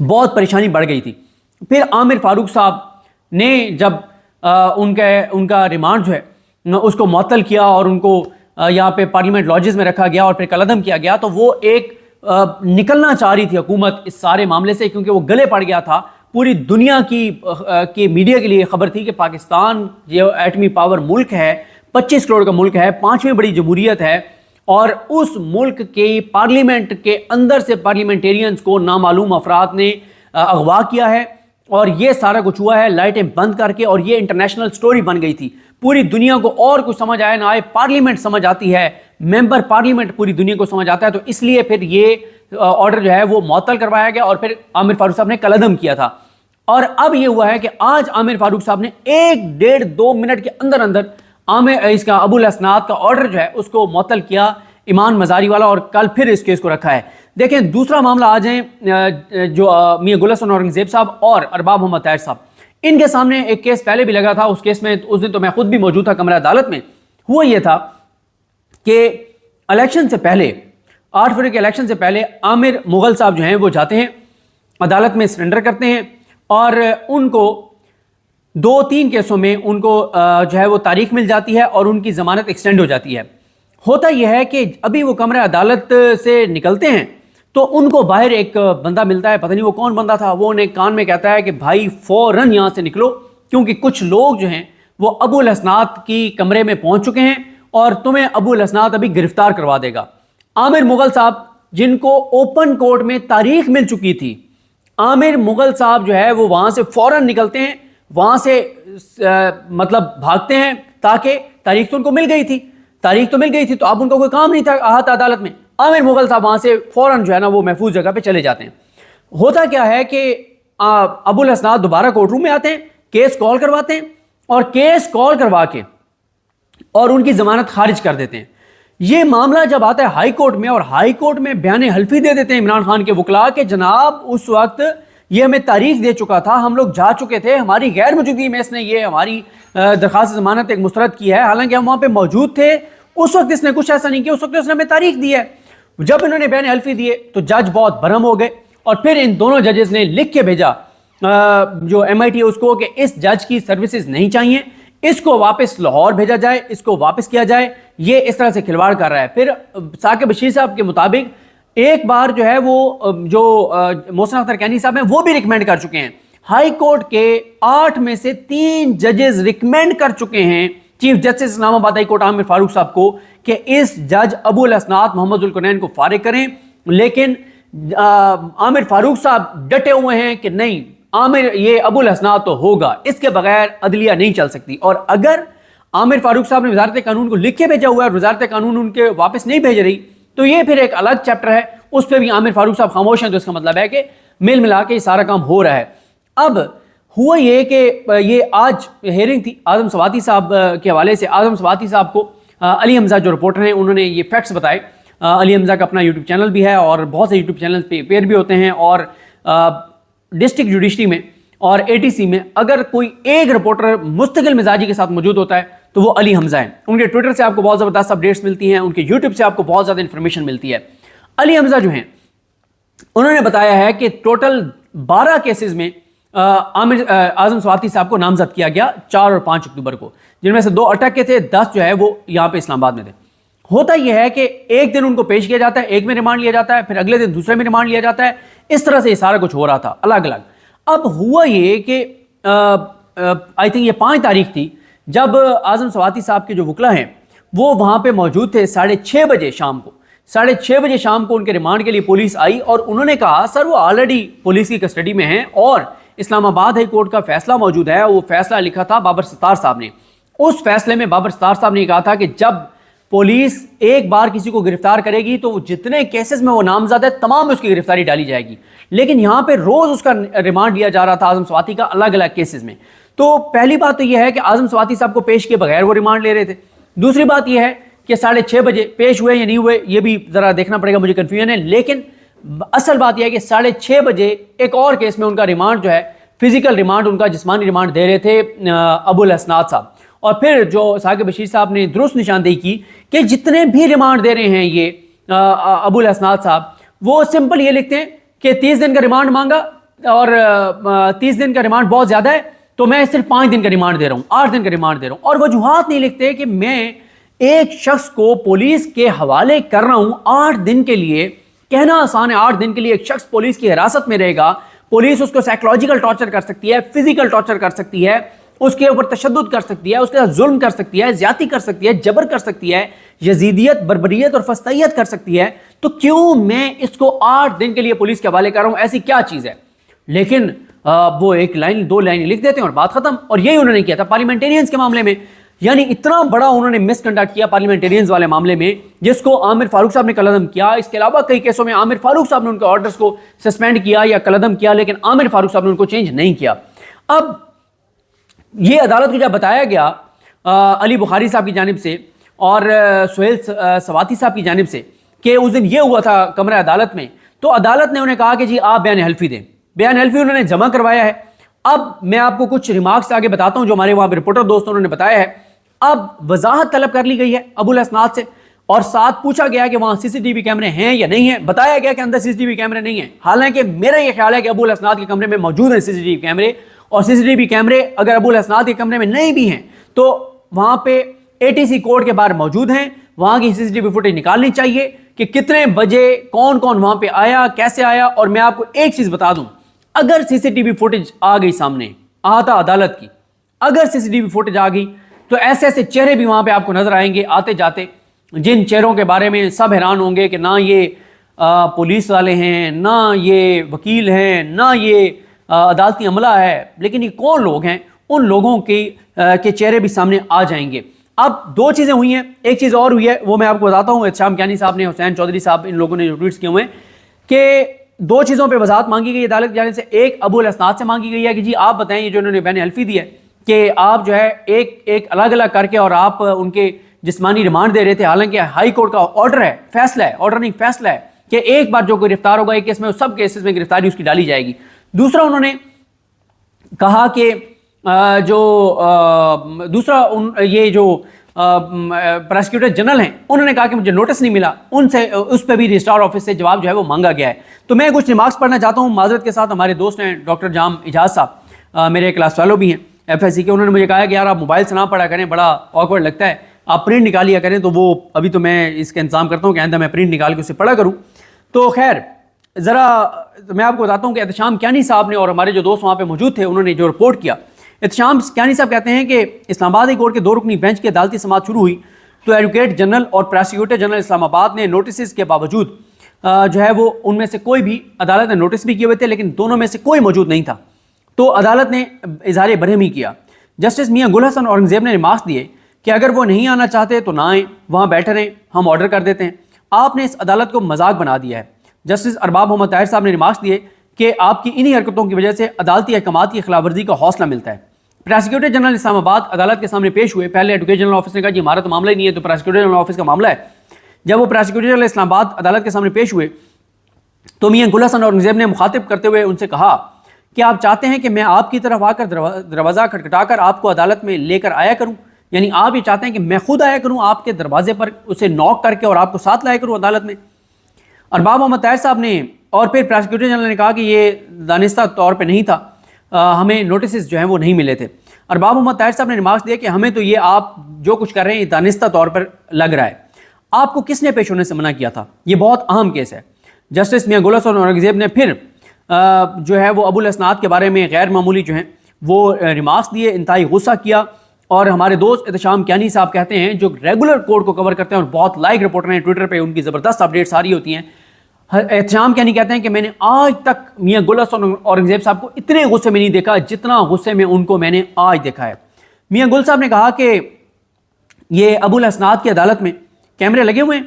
بہت پریشانی بڑھ گئی تھی. پھر عامر فاروق صاحب نے جب ان کا ریمانڈ جو ہے اس کو معطل کیا اور ان کو یہاں پہ پارلیمنٹ لاجز میں رکھا گیا اور پھر کالعدم کیا گیا, تو وہ ایک نکلنا چاہ رہی تھی حکومت اس سارے معاملے سے, کیونکہ وہ گلے پڑ گیا تھا. پوری دنیا کی میڈیا کے لیے خبر تھی کہ پاکستان جو ایٹمی پاور ملک ہے, 25 کروڑ کا ملک ہے, 5ویں بڑی جمہوریت ہے, اور اس ملک کے پارلیمنٹ کے اندر سے پارلیمنٹیرینز کو نامعلوم افراد نے اغوا کیا ہے, اور یہ سارا کچھ ہوا ہے لائٹیں بند کر کے, اور یہ انٹرنیشنل سٹوری بن گئی تھی. پوری دنیا کو اور کچھ سمجھ آئے نہ آئے, پارلیمنٹ سمجھ آتی ہے, ممبر پارلیمنٹ پوری دنیا کو سمجھ آتا ہے, تو اس لیے پھر یہ آرڈر جو ہے وہ معطل کروایا گیا اور پھر عامر فاروق صاحب نے کالعدم کیا تھا. اور اب یہ ہوا ہے کہ آج عامر فاروق صاحب نے 1-1.5-2 منٹ کے اندر اس کا ابو الاسناد کا آرڈر جو ہے اس کو معطل کیا, ایمان مزاری والا, اور کل پھر اس کیس کو رکھا ہے. دیکھیں دوسرا معاملہ آ جائیں جو میاں گل حسن اورنگزیب صاحب اور ارباب محمد طاہر صاحب, ان کے سامنے ایک کیس پہلے بھی لگا تھا. اس کیس میں اس دن تو میں خود بھی موجود تھا کمرہ عدالت میں. ہوا یہ تھا کہ الیکشن سے پہلے 8 فروری کے الیکشن سے پہلے عامر مغل صاحب جو ہیں وہ جاتے ہیں عدالت میں سرنڈر کرتے ہیں, اور ان کو 2-3 کیسوں میں ان کو جو ہے وہ تاریخ مل جاتی ہے اور ان کی ضمانت ایکسٹینڈ ہو جاتی ہے. ہوتا یہ ہے کہ ابھی وہ کمرہ عدالت سے نکلتے ہیں تو ان کو باہر ایک بندہ ملتا ہے, پتہ نہیں وہ کون بندہ تھا, وہ انہیں کان میں کہتا ہے کہ بھائی فوراً یہاں سے نکلو, کیونکہ کچھ لوگ جو ہیں وہ ابو الاسناد کی کمرے میں پہنچ چکے ہیں اور تمہیں ابو الاسناد ابھی گرفتار کروا دے گا. عامر مغل صاحب جن کو اوپن کورٹ میں تاریخ مل چکی تھی, عامر مغل صاحب جو ہے وہ وہاں سے فوراً نکلتے ہیں, وہاں سے مطلب بھاگتے ہیں, تاکہ تاریخ تو ان کو مل گئی تھی, تو اب ان کو کوئی کام نہیں تھا احاطہ عدالت میں. عامر مغل صاحب وہاں سے فوراً جو ہے نا وہ محفوظ جگہ پہ چلے جاتے ہیں. ہوتا کیا ہے کہ ابو الاسناد دوبارہ کورٹ روم میں آتے ہیں, کیس کال کرواتے ہیں, اور کیس کال کروا کے اور ان کی ضمانت خارج کر دیتے ہیں. یہ معاملہ جب آتا ہے ہائی کورٹ میں, اور ہائی کورٹ میں بیان حلفی دے دیتے ہیں عمران خان کے وکلاء کہ جناب اس وقت یہ ہمیں تاریخ دے چکا تھا, ہم لوگ جا چکے تھے, ہماری غیر موجودگی میں اس نے یہ ہماری درخواست ضمانت ایک مسترد کی ہے, حالانکہ ہم وہاں پہ موجود تھے, اس وقت اس نے کچھ ایسا نہیں کیا, اس وقت اس نے ہمیں تاریخ دی ہے. جب انہوں نے بیان حلفی دیے تو جج بہت برہم ہو گئے, اور پھر ان دونوں ججز نے لکھ کے بھیجا جو MIT اس کو کہ اس جج کی سروسز نہیں چاہیے, اس کو واپس لاہور بھیجا جائے, اس کو واپس کیا جائے, یہ اس طرح سے کھلواڑ کر رہا ہے. پھر ثاقب بشیر صاحب کے مطابق ایک بار جو ہے وہ جو محسن اختر کینی صاحب ہیں وہ بھی ریکمینڈ کر چکے ہیں, ہائی کورٹ کے 8 میں سے 3 ججز ریکمینڈ کر چکے ہیں چیف جسٹس اسلام آباد ہائی کورٹ عامر فاروق صاحب کو کہ اس جج ابو الاسناد محمد ذوالقرنین کو فارغ کریں. لیکن عامر فاروق صاحب ڈٹے ہوئے ہیں کہ نہیں, عامر یہ ابو الاسناد تو ہوگا, اس کے بغیر عدلیہ نہیں چل سکتی. اور اگر عامر فاروق صاحب نے وزارت قانون کو لکھ کے بھیجا ہوا ہے اور وزارت قانون ان کے واپس نہیں بھیج رہی, تو یہ پھر ایک الگ چیپٹر ہے, اس پہ بھی عامر فاروق صاحب خاموش ہیں, تو اس کا مطلب ہے کہ مل ملا کے یہ سارا کام ہو رہا ہے. اب ہوا یہ کہ یہ آج ہیئرنگ تھی اعظم سواتی صاحب کے حوالے سے. اعظم سواتی صاحب کو علی حمزہ جو رپورٹر ہیں انہوں نے یہ فیکٹس بتائے. علی حمزہ کا اپنا یوٹیوب چینل بھی ہے اور بہت سے یوٹیوب چینل پہ اپیئر بھی ہوتے ہیں, اور ڈسٹرکٹ جوڈیشری میں اور ATC میں اگر کوئی ایک رپورٹر مستقل مزاجی کے ساتھ موجود ہوتا ہے تو وہ علی حمزہ ہیں. ان کے ٹویٹر سے آپ کو بہت زبردست اپڈیٹس ملتی ہیں, ان کے یوٹیوب سے آپ کو بہت زیادہ انفارمیشن ملتی ہے. علی حمزہ جو ہیں انہوں نے بتایا ہے کہ ٹوٹل 12 کیسز میں اعظم سواتی صاحب کو نامزد کیا گیا 4 اور 5 اکتوبر کو, جن میں سے 2 اٹک کے تھے, 10 جو ہے وہ یہاں پہ اسلام آباد میں تھے. ہوتا یہ ہے کہ ایک دن ان کو پیش کیا جاتا ہے, ایک میں ریمانڈ لیا جاتا ہے, پھر اگلے دن دوسرے میں ریمانڈ لیا جاتا ہے. اس طرح سے یہ سارا کچھ ہو رہا تھا الگ الگ. اب ہوا یہ کہ آئی تھنک یہ 5 تاریخ تھی جب اعظم سواتی صاحب کے جو وکلا ہیں وہ وہاں پہ موجود تھے 6:30 بجے شام کو. 6:30 بجے شام کو ان کے ریمانڈ کے لیے پولیس آئی اور انہوں نے کہا سر وہ آلریڈی پولیس کی کسٹڈی میں ہیں, اور اسلام آباد ہائی کورٹ کا فیصلہ موجود ہے. وہ فیصلہ لکھا تھا بابر ستار صاحب نے. اس فیصلے میں بابر ستار صاحب نے کہا تھا کہ جب پولیس ایک بار کسی کو گرفتار کرے گی تو جتنے کیسز میں وہ نامزد ہے تمام میں اس کی گرفتاری ڈالی جائے گی. لیکن یہاں پہ روز اس کا ریمانڈ لیا جا رہا تھا اعظم سواتی کا الگ الگ کیسز میں. تو پہلی بات تو یہ ہے کہ اعظم سواتی صاحب کو پیش کیے بغیر وہ ریمانڈ لے رہے تھے. دوسری بات یہ ہے کہ 6:30 بجے پیش ہوئے یا نہیں ہوئے یہ بھی ذرا دیکھنا پڑے گا, مجھے کنفیوژن ہے. لیکن اصل بات یہ ہے کہ 6:30 بجے ایک اور کیس میں ان کا ریمانڈ جو ہے فزیکل ریمانڈ, ان کا جسمانی ریمانڈ دے رہے تھے ابو الاسناد صاحب. اور پھر جو ثاقب بشیر صاحب نے درست نشاندہی کی کہ جتنے بھی ریمانڈ دے رہے ہیں یہ ابو الاسناد صاحب, وہ سمپل یہ لکھتے ہیں کہ 30 دن کا ریمانڈ مانگا, اور 30 دن کا ریمانڈ بہت زیادہ ہے تو میں صرف 5 دن کا ریمانڈ دے رہا ہوں، 8 دن کا ریمانڈ دے رہا ہوں، اور وجوہات نہیں لکھتے کہ میں ایک شخص کو پولیس کے حوالے کر رہا ہوں 8 دن کے لیے۔ کہنا آسان ہے 8 دن کے لیے ایک شخص پولیس کی حراست میں رہے گا، پولیس اس کو سائیکولوجیکل ٹارچر کر سکتی ہے، فزیکل ٹارچر کر سکتی ہے، اس کے اوپر تشدد کر سکتی ہے، اس کے ساتھ ظلم کر سکتی ہے، زیادتی کر سکتی ہے، جبر کر سکتی ہے، یزیدیت، بربریت اور فسطائیت کر سکتی ہے، تو کیوں میں اس کو 8 دن کے لیے پولیس کے حوالے کر رہا ہوں؟ ایسی کیا چیز ہے؟ لیکن وہ ایک لائن 2 لائن لکھ دیتے ہیں اور بات ختم۔ اور یہی انہوں نے کیا تھا پارلیمنٹیرینز کے معاملے میں، یعنی اتنا بڑا انہوں نے مس کنڈکٹ کیا پارلیمنٹیرینز والے معاملے میں، جس کو عامر فاروق صاحب نے قلعدم کیا۔ اس کے علاوہ کئی کیسوں میں عامر فاروق صاحب نے ان کے آرڈرز کو سسپینڈ کیا یا قلعدم کیا، لیکن عامر فاروق صاحب نے ان کو چینج نہیں کیا۔ اب یہ عدالت کو جب بتایا گیا علی بخاری صاحب کی جانب سے اور سہیل سواتی صاحب کی جانب سے کہ اس دن یہ ہوا تھا کمرہ عدالت میں، تو عدالت نے انہیں کہا کہ جی آپ بیان حلفی دیں۔ بیان حلفی انہوں نے جمع کروایا ہے۔ اب میں آپ کو کچھ ریمارکس آگے بتاتا ہوں جو ہمارے وہاں پہ رپورٹر دوستوں نے بتایا ہے۔ اب وضاحت طلب کر لی گئی ہے ابو الاسناد سے، اور ساتھ پوچھا گیا کہ وہاں CCTV کیمرے ہیں یا نہیں ہیں۔ بتایا گیا کہ اندر CCTV کیمرے نہیں ہیں، حالانکہ میرا یہ خیال ہے کہ ابو الاسناد کے کمرے میں موجود ہیں CCTV کیمرے، اور CCTV کیمرے اگر ابو الاسناد کے کمرے میں نہیں بھی ہیں تو وہاں پہ ATC کوڈ کے باہر موجود ہیں، وہاں کی CCTV فوٹیج نکالنی چاہیے کہ کتنے بجے کون کون وہاں پہ آیا، کیسے آیا۔ اور میں آپ کو ایک چیز بتا دوں، اگر CCTV فوٹیج آ گئی سامنے آتا عدالت کی، اگر CCTV فوٹیج آ گئی تو ایسے ایسے چہرے بھی وہاں پہ آپ کو نظر آئیں گے آتے جاتے، جن چہروں کے بارے میں سب حیران ہوں گے کہ نہ یہ پولیس والے ہیں، نہ یہ وکیل ہیں، نہ یہ عدالتی عملہ ہے، لیکن یہ کون لوگ ہیں؟ ان لوگوں کے چہرے بھی سامنے آ جائیں گے۔ اب 2 چیزیں ہوئی ہیں، ایک چیز اور ہوئی ہے وہ میں آپ کو بتاتا ہوں۔ احتشام کیانی صاحب نے، حسین چودھری صاحب، ان لوگوں نے جو ٹویٹس کیے ہوئے ہیں کہ 2 چیزوں پہ وضاحت مانگی گئی عدالت کی جانب سے۔ ایک ابو الاسناد سے مانگی گئی ہے کہ جی آپ بتائیں، یہ جو انہوں نے بیان حلفی دی ہے کہ آپ جو ہے ایک الگ الگ کر کے اور آپ ان کے جسمانی ریمانڈ دے رہے تھے، حالانکہ ہائی کورٹ کا آرڈر ہے، فیصلہ ہے، آرڈر نہیں فیصلہ ہے کہ ایک بار جو کوئی گرفتار ہوگا ایک کیس میں، سب کیسز میں گرفتاری اس کی ڈالی جائے گی۔ دوسرا انہوں نے کہا کہ یہ جو پروسیکیوٹر جنرل ہیں انہوں نے کہا کہ مجھے نوٹس نہیں ملا، ان سے اس پہ بھی رجسٹرار آفس سے جواب جو ہے وہ مانگا گیا ہے۔ تو میں کچھ ریمارکس پڑھنا چاہتا ہوں معذرت کے ساتھ۔ ہمارے دوست ہیں ڈاکٹر جام اجاز صاحب، میرے کلاس فیلو بھی ہیں FSC کے، انہوں نے مجھے کہا کہ یار آپ موبائل سے نہ پڑھا کریں، بڑا آکورڈ لگتا ہے، آپ پرنٹ نکالیا کریں۔ تو وہ ابھی تو میں اس کا انتظام کرتا ہوں کہ آئندہ میں پرنٹ نکال کے اسے پڑھا کروں۔ تو خیر ذرا میں آپ کو بتاتا ہوں کہ احتشام کیانی صاحب نے اور ہمارے جو دوست وہاں پہ موجود تھے انہوں نے جو رپورٹ کیا، احتشام کیانی صاحب کہتے ہیں کہ اسلام آباد ہائی کورٹ کے 2 رکنی بینچ کی عدالتی سماعت شروع ہوئی تو ایڈوکیٹ جنرل اور پروسیکیوٹر جنرل اسلام آباد نے نوٹسز کے باوجود جو ہے وہ ان میں سے کوئی بھی، عدالت نے نوٹس بھی کیے ہوئے تھے لیکن دونوں میں سے کوئی موجود نہیں تھا، تو عدالت نے اظہار برہمی کیا۔ جسٹس میاں گل حسن اورنگزیب نے ریمارکس دیے کہ اگر وہ نہیں آنا چاہتے تو نہ آئیں، وہاں بیٹھے رہیں، ہم آرڈر کر دیتے ہیں۔ آپ نے اس عدالت کو مذاق بنا دیا ہے۔ جسٹس ارباب محمد طاہر صاحب نے ریمارکس دیے کہ آپ کی انہی حرکتوں کی وجہ سے عدالتی احکامات کی خلاف ورزی کا حوصلہ ملتا ہے۔ پروسیکیوٹر جنرل اسلام آباد عدالت کے سامنے پیش ہوئے۔ پہلے ایڈوکیٹ جنرل آفس نے کہا جی ہمارا تو معاملہ ہی نہیں ہے، تو پروسیکیوٹر جنرل آفس کا معاملہ ہے۔ جب وہ پروسیکیوٹر جنرل اسلام آباد عدالت کے سامنے پیش ہوئے تو میاں گل حسن اورنگزیب نے مخاطب کرتے ہوئے ان سے کہا کہ آپ چاہتے ہیں کہ میں آپ کی طرف آ کر دروازہ کھٹکھٹا کر آپ کو عدالت میں لے کر آیا کروں، یعنی آپ یہ چاہتے ہیں کہ میں خود آیا کروں آپ کے دروازے پر، اسے نوک کر کے اور آپ کو ساتھ لایا کروں عدالت میں؟ ارباب محمد طاہر صاحب نے اور پھر پروسیکیوٹر جنرل نے کہا کہ یہ دانستہ طور پہ نہیں تھا، ہمیں نوٹسز جو ہیں وہ نہیں ملے تھے۔ ارباب محمد طاہر صاحب نے ریمارکس دیا کہ ہمیں تو یہ آپ جو کچھ کر رہے ہیں یہ دانستہ طور پر لگ رہا ہے، آپ کو کس نے پیش ہونے سے منع کیا تھا؟ یہ بہت اہم کیس ہے۔ جسٹس میاں گل حسن اورنگزیب نے پھر جو ہے وہ ابو الاسناد کے بارے میں غیر معمولی جو ہیں وہ ریمارکس دیے، انتہائی غصہ کیا۔ اور ہمارے دوست احتشام کیانی صاحب کہتے ہیں جو ریگولر کورٹ کو کور کرتے ہیں اور بہت لائک رپورٹر ہیں ٹویٹر پہ، ان کی زبردست اپڈیٹس آ رہی ہوتی ہیں، احتشام کیانی کہتے ہیں کہ میں نے آج تک میاں گل حسن اورنگزیب صاحب کو اتنے غصے میں نہیں دیکھا جتنا غصے میں ان کو میں نے آج دیکھا ہے۔ میاں گل صاحب نے کہا کہ یہ ابو الاسناد کی عدالت میں کیمرے لگے ہوئے ہیں،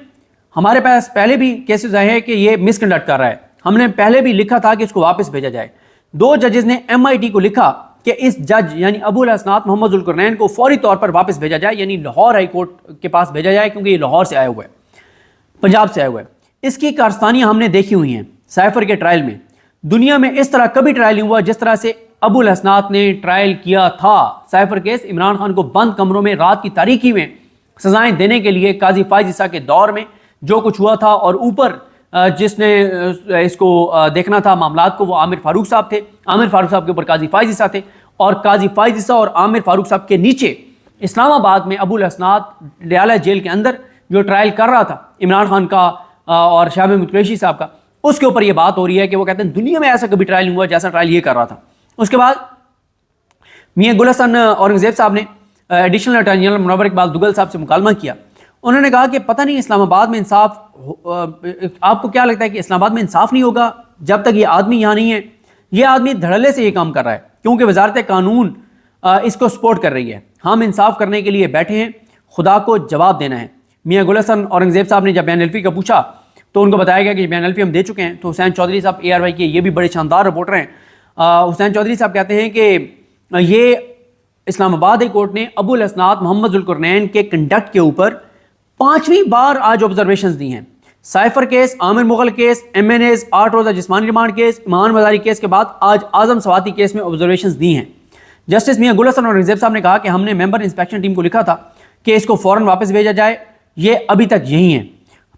ہمارے پاس پہلے بھی کیسز آئے ہیں کہ یہ مس کنڈکٹ کر رہا ہے، ہم نے پہلے بھی لکھا تھا کہ اس کو واپس بھیجا جائے۔ 2 ججز نے MIT کو لکھا کہ اس جج یعنی ابو الاسناد محمد ذوالقرنین کو فوری طور پر واپس بھیجا جائے، یعنی لاہور ہائی کورٹ کے پاس بھیجا جائے، کیونکہ یہ لاہور سے آئے ہوئے ہیں، پنجاب سے آئے ہوئے ہیں۔ اس کی کارستانیاں ہم نے دیکھی ہوئی ہیں سائفر کے ٹرائل میں۔ دنیا میں اس طرح کبھی ٹرائل نہیں ہوا جس طرح سے ابو الاسناد نے ٹرائل کیا تھا۔ سائفر کیس عمران خان کو بند کمروں میں رات کی تاریکی میں سزائیں دینے کے لیے قاضی فائز عیسیٰ کے دور میں جو کچھ ہوا تھا، اور اوپر جس نے اس کو دیکھنا تھا معاملات کو، وہ عامر فاروق صاحب تھے. عامر فاروق صاحب کے اوپر قاضی فائز عیسیٰ تھے، اور قاضی فائز عیسیٰ اور عامر فاروق صاحب کے نیچے اسلام آباد میں ابو الاسناد ڈیالہ جیل کے اندر جو ٹرائل کر رہا تھا عمران خان کا اور شاہ محمود قریشی صاحب کا، اس کے اوپر یہ بات ہو رہی ہے کہ وہ کہتے ہیں دنیا میں ایسا کبھی ٹرائل نہیں ہوا جیسا ٹرائل یہ کر رہا تھا. اس کے بعد میاں گل حسن اورنگزیب صاحب نے ایڈیشنل اٹارنی جنرل منور اقبال دگل صاحب سے مکالمہ کیا. انہوں نے کہا کہ پتہ نہیں اسلام آباد میں انصاف، آپ کو کیا لگتا ہے کہ اسلام آباد میں انصاف نہیں ہوگا جب تک یہ آدمی یہاں نہیں ہے؟ یہ آدمی دھڑلے سے یہ کام کر رہا ہے کیونکہ وزارت قانون اس کو سپورٹ کر رہی ہے. ہم انصاف کرنے کے لیے بیٹھے ہیں، خدا کو جواب دینا ہے. میاں گل حسن اورنگزیب صاحب نے جب بین الفی کا پوچھا تو ان کو بتایا گیا کہ بین الفی ہم دے چکے ہیں. تو حسین چودھری صاحب ARY کے یہ بھی بڑے شاندار رپورٹر ہیں. حسین چودھری صاحب کہتے ہیں کہ یہ اسلام آباد ہائی کورٹ نے ابو الاسناد محمد ذوالقرنین کے کنڈکٹ کے اوپر 5ویں بار آج آبزرویشنز دی ہیں. سائفر کیس، عامر مغل کیس، MNAs 8 روزہ جسمانی ریمانڈ کیس، ایمان مزاری کیس کے بعد آج اعظم سواتی کیس میں آبزرویشنز دی ہیں. جسٹس میاں گل حسن اورنگزیب صاحب نے کہا کہ ہم نے ممبر انسپیکشن ٹیم کو لکھا تھا کہ اس کو فوراً واپس بھیجا جائے، یہ ابھی تک یہی ہیں،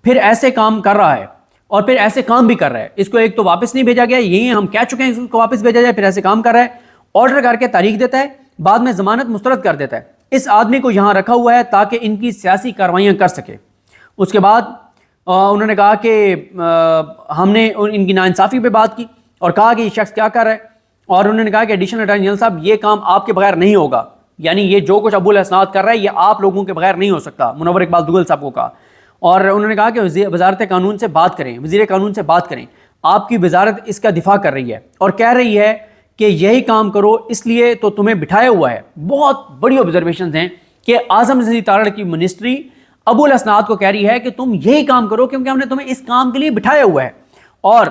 پھر ایسے کام کر رہا ہے اور پھر ایسے کام بھی کر رہا ہے. اس کو ایک تو واپس نہیں بھیجا گیا، یہی ہم کہہ چکے ہیں اس کو واپس بھیجا جائے، پھر ایسے کام کر رہا ہے، آرڈر کر کے تاریخ دیتا ہے، بعد میں ضمانت مسترد کر دیتا ہے. اس آدمی کو یہاں رکھا ہوا ہے تاکہ ان کی سیاسی کاروائیاں کر سکے. اس کے بعد انہوں نے کہا کہ ہم نے ان کی ناانصافی پہ بات کی اور کہا کہ یہ شخص کیا کر رہا ہے، اور انہوں نے کہا کہ ایڈیشنل اٹارنی جنرل صاحب یہ کام آپ کے بغیر نہیں ہوگا، یعنی یہ جو کچھ ابو الاسناد کر رہا ہے یہ آپ لوگوں کے بغیر نہیں ہو سکتا. منور اقبال دگل صاحب کو کہا، اور انہوں نے کہا کہ وزارت قانون سے بات کریں، وزیر قانون سے بات کریں، آپ کی وزارت اس کا دفاع کر رہی ہے اور کہہ رہی ہے کہ یہی کام کرو، اس لیے تو تمہیں بٹھایا ہوا ہے. بہت بڑی آبزرویشنز ہیں کہ اعظم رضی تارڑ کی منسٹری ابو الاسناد کو کہہ رہی ہے کہ تم یہی کام کرو کیونکہ ہم نے تمہیں اس کام کے لیے بٹھایا ہوا ہے. اور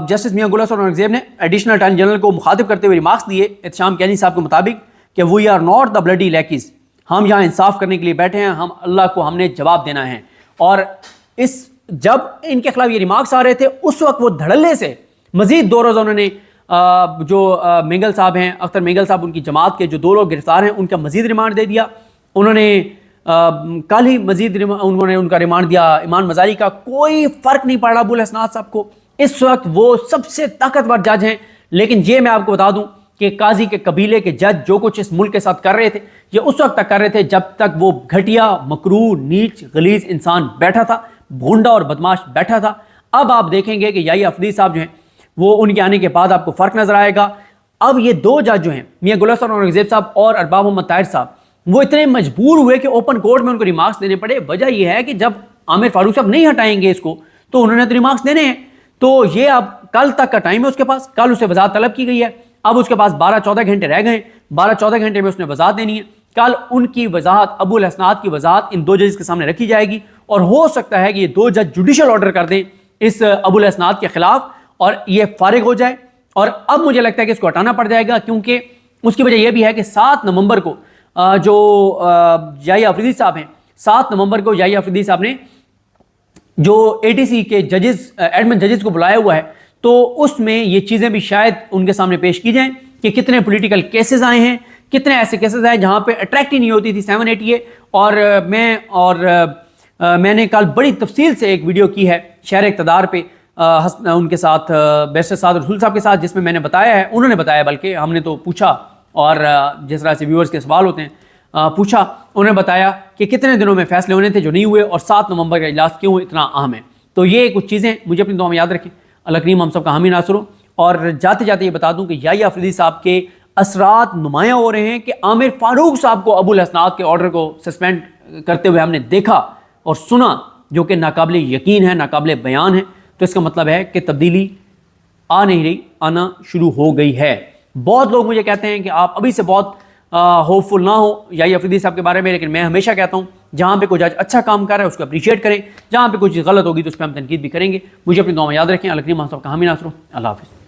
جسٹس میاں گل حسن اورنگزیب نے ایڈیشنل اٹارنی جنرل کو مخاطب کرتے ہوئے ریمارکس دیے احتشام کیانی صاحب کے مطابق کہ we are not the bloody lackeys, ہم یہاں انصاف کرنے کے لیے بیٹھے ہیں، ہم اللہ کو ہم نے جواب دینا ہے. اور جب ان کے خلاف یہ ریمارکس آ رہے تھے اس وقت وہ دھڑلے سے مزید 2 روزہ انہوں نے جو مینگل صاحب ہیں، اختر مینگل صاحب، ان کی جماعت کے جو 2 لوگ گرفتار ہیں ان کا مزید ریمانڈ دے دیا. انہوں نے کل ہی مزید انہوں نے ان کا ریمانڈ دیا ایمان مزاری کا. کوئی فرق نہیں پڑ رہا ابو الاسناد صاحب کو، اس وقت وہ سب سے طاقتور جج ہیں. لیکن یہ میں آپ کو بتا دوں کہ قاضی کے قبیلے کے جج جو کچھ اس ملک کے ساتھ کر رہے تھے یہ اس وقت تک کر رہے تھے جب تک وہ گھٹیا، مکروہ، نیچ، غلیظ انسان بیٹھا تھا، بھونڈا اور بدماش بیٹھا تھا. اب آپ دیکھیں گے کہ یحییٰ افریدی صاحب جو ہیں وہ ان کے آنے کے بعد آپ کو فرق نظر آئے گا. اب یہ 2 جج جو ہیں میاں گل حسن اورنگزیب صاحب اور ارباب محمد طاہر صاحب، وہ اتنے مجبور ہوئے کہ اوپن کورٹ میں ان کو ریمارکس دینے پڑے. وجہ یہ ہے کہ جب عامر فاروق صاحب نہیں ہٹائیں گے اس کو تو انہوں نے تو ریمارکس دینے ہیں. تو یہ اب کل تک کا ٹائم ہے اس کے پاس، کل اسے وضاحت طلب کی گئی ہے. اب اس کے پاس 12-14 گھنٹے رہ گئے، 12-14 گھنٹے میں اس نے وضاحت دینی ہے. کل ان کی وضاحت، ابو الاسناد کی وضاحت ان 2 ججز کے سامنے رکھی جائے گی، اور ہو سکتا ہے کہ یہ 2 جج جوڈیشل آرڈر کر دیں اس ابو الاسناد کے خلاف اور یہ فارغ ہو جائے. اور اب مجھے لگتا ہے کہ اس کو ہٹانا پڑ جائے گا، کیونکہ اس کی وجہ یہ بھی ہے کہ 7 نومبر کو جو یحییٰ افریدی صاحب ہیں، 7 نومبر کو یحییٰ افریدی صاحب نے جو ATC کے ججز، ایڈمن ججز کو بلایا ہوا ہے، تو اس میں یہ چیزیں بھی شاید ان کے سامنے پیش کی جائیں کہ کتنے پولیٹیکل کیسز آئے ہیں، کتنے ایسے کیسز آئے جہاں پہ اٹریکٹ ہی نہیں ہوتی تھی 780A. اور میں نے کل بڑی تفصیل سے ایک ویڈیو کی ہے شہر اقتدار پہ ان کے ساتھ بیرسٹر سعد رسول صاحب کے ساتھ، جس میں میں نے بتایا ہے، انہوں نے بتایا، بلکہ ہم نے تو پوچھا اور جس طرح سے ویورز کے سوال ہوتے ہیں پوچھا، انہوں نے بتایا کہ کتنے دنوں میں فیصلے ہونے تھے جو نہیں ہوئے اور 7 نومبر کا اجلاس کیوں اتنا اہم ہے. تو یہ کچھ چیزیں مجھے اپنی دعا میں یاد رکھیں. اللہ کریم ہم سب کا حامی ناصر ہو. اور جاتے جاتے یہ بتا دوں کہ یحییٰ افریدی صاحب کے اثرات نمایاں ہو رہے ہیں کہ عامر فاروق صاحب کو ابو الاسناد کے آرڈر کو سسپینڈ کرتے ہوئے ہم نے دیکھا اور سنا، جو کہ ناقابل یقین ہے، ناقابل بیان ہے. تو اس کا مطلب ہے کہ تبدیلی آ نہیں رہی، آنا شروع ہو گئی ہے. بہت لوگ مجھے کہتے ہیں کہ آپ ابھی سے بہت ہوپ فل نہ ہو یحییٰ افریدی صاحب کے بارے میں، لیکن میں ہمیشہ کہتا ہوں جہاں پہ کوئی جج اچھا کام کر رہا ہے اس کو اپریشیٹ کریں، جہاں پہ کوئی چیز غلط ہوگی تو اس پہ ہم تنقید بھی کریں گے. مجھے اپنی دعا میں یاد رکھیں. اللہ کریم ہم سب کا حامی ناصر ہو. اللہ حافظ.